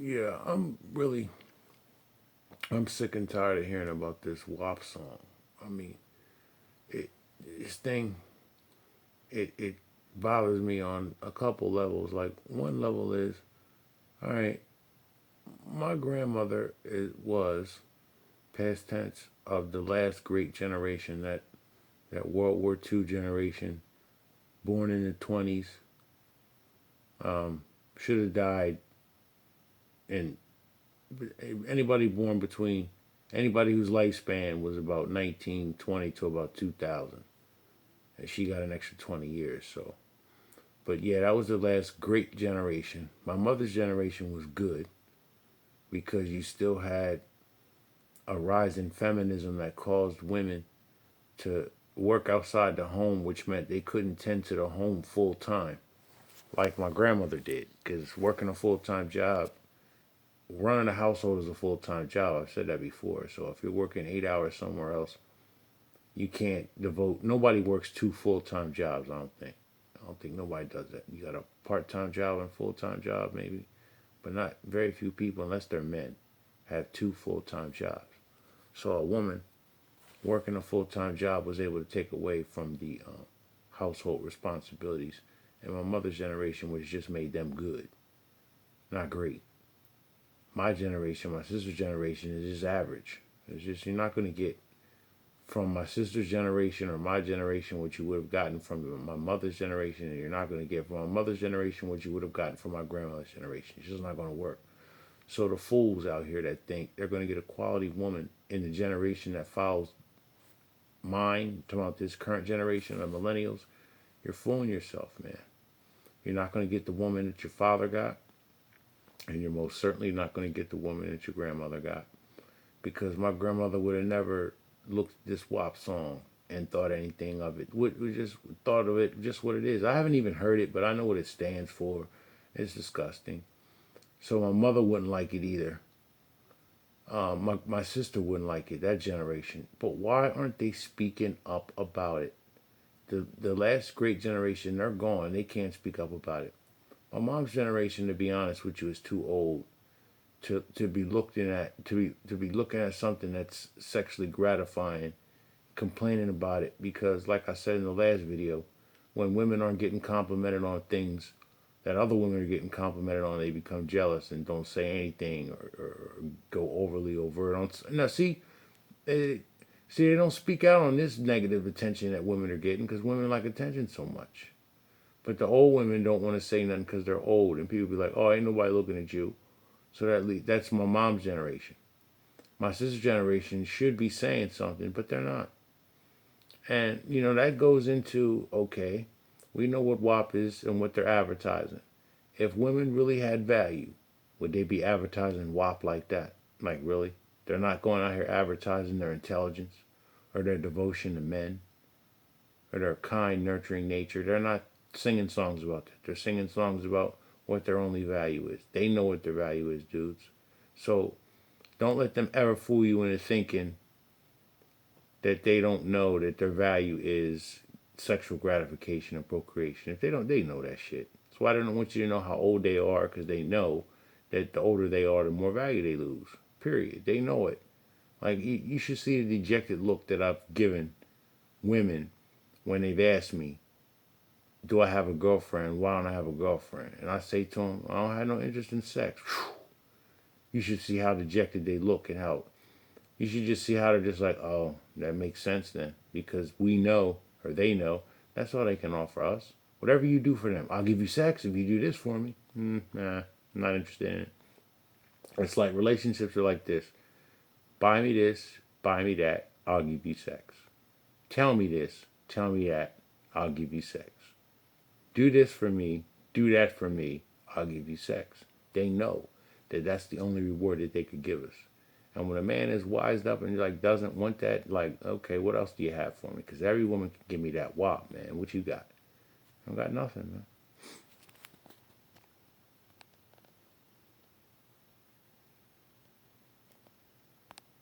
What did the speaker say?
Yeah, I'm sick and tired of hearing about this WAP song. I mean, it this thing it bothers me on a couple levels. Like one level is, all right, my grandmother was past tense of the last great generation, that World War II generation, born in the 20s, should have died. And anybody born between anybody whose lifespan was about 1920 to about 2000, and she got an extra 20 years. So, but yeah, that was the last great generation. My mother's generation was good because you still had a rise in feminism that caused women to work outside the home, which meant they couldn't tend to the home full time like my grandmother did. Because working a full time job, running a household is a full time job. I've said that before. So if you're working 8 hours somewhere else, you can't devote. Nobody works two full time jobs. I don't think nobody does that. You got a part time job and full time job maybe, but not very few people, unless they're men, have two full time jobs. So a woman working a full time job was able to take away from the household responsibilities. And my mother's generation was just made them good, not great. My generation, my sister's generation is just average. It's just you're not going to get from my sister's generation or my generation what you would have gotten from my mother's generation, and you're not going to get from my mother's generation what you would have gotten from my grandmother's generation. It's just not going to work. So the fools out here that think they're going to get a quality woman in the generation that follows mine, talking about this current generation of millennials, you're fooling yourself, man. You're not going to get the woman that your father got, and you're most certainly not going to get the woman that your grandmother got. Because my grandmother would have never looked at this WAP song and thought anything of it. We just thought of it just what it is. I haven't even heard it, but I know what it stands for. It's disgusting. So my mother wouldn't like it either. My sister wouldn't like it, that generation. But why aren't they speaking up about it? The last great generation, they're gone. They can't speak up about it. My mom's generation, to be honest with you, is too old to be looking at to be looking at something that's sexually gratifying, complaining about it. Because like I said in the last video, when women aren't getting complimented on things that other women are getting complimented on, they become jealous and don't say anything, or go overly overt on. Now they, they don't speak out on this negative attention that women are getting because women like attention so much. But the old women don't want to say nothing because they're old, and people be like, "Oh, ain't nobody looking at you." So that's my mom's generation. My sister's generation should be saying something, but they're not. And that goes into, okay, we know what WAP is and what they're advertising. If women really had value, would they be advertising WAP like that? Like, really? They're not going out here advertising their intelligence or their devotion to men or their kind, nurturing nature. They're not singing songs about that. They're singing songs about what their only value is. They know what their value is, dudes. So don't let them ever fool you into thinking that they don't know that their value is sexual gratification and procreation. If they don't, they know that shit. That's why I don't want you to know how old they are, because they know that the older they are, the more value they lose. Period. They know it. Like, you should see the dejected look that I've given women when they've asked me, do I have a girlfriend? Why don't I have a girlfriend? And I say to them, I don't have no interest in sex. Whew. You should see how dejected they look, and how you should just see how they're just like, oh, that makes sense then. Because we know, or they know, that's all they can offer us. Whatever you do for them, I'll give you sex if you do this for me. Nah, I'm not interested in it. It's like relationships are like this. Buy me this, buy me that, I'll give you sex. Tell me this, tell me that, I'll give you sex. Do this for me, do that for me, I'll give you sex. They know that that's the only reward that they could give us. And when a man is wised up and like doesn't want that, like, okay, what else do you have for me? Because every woman can give me that WAP, man. What you got? I don't got nothing, man.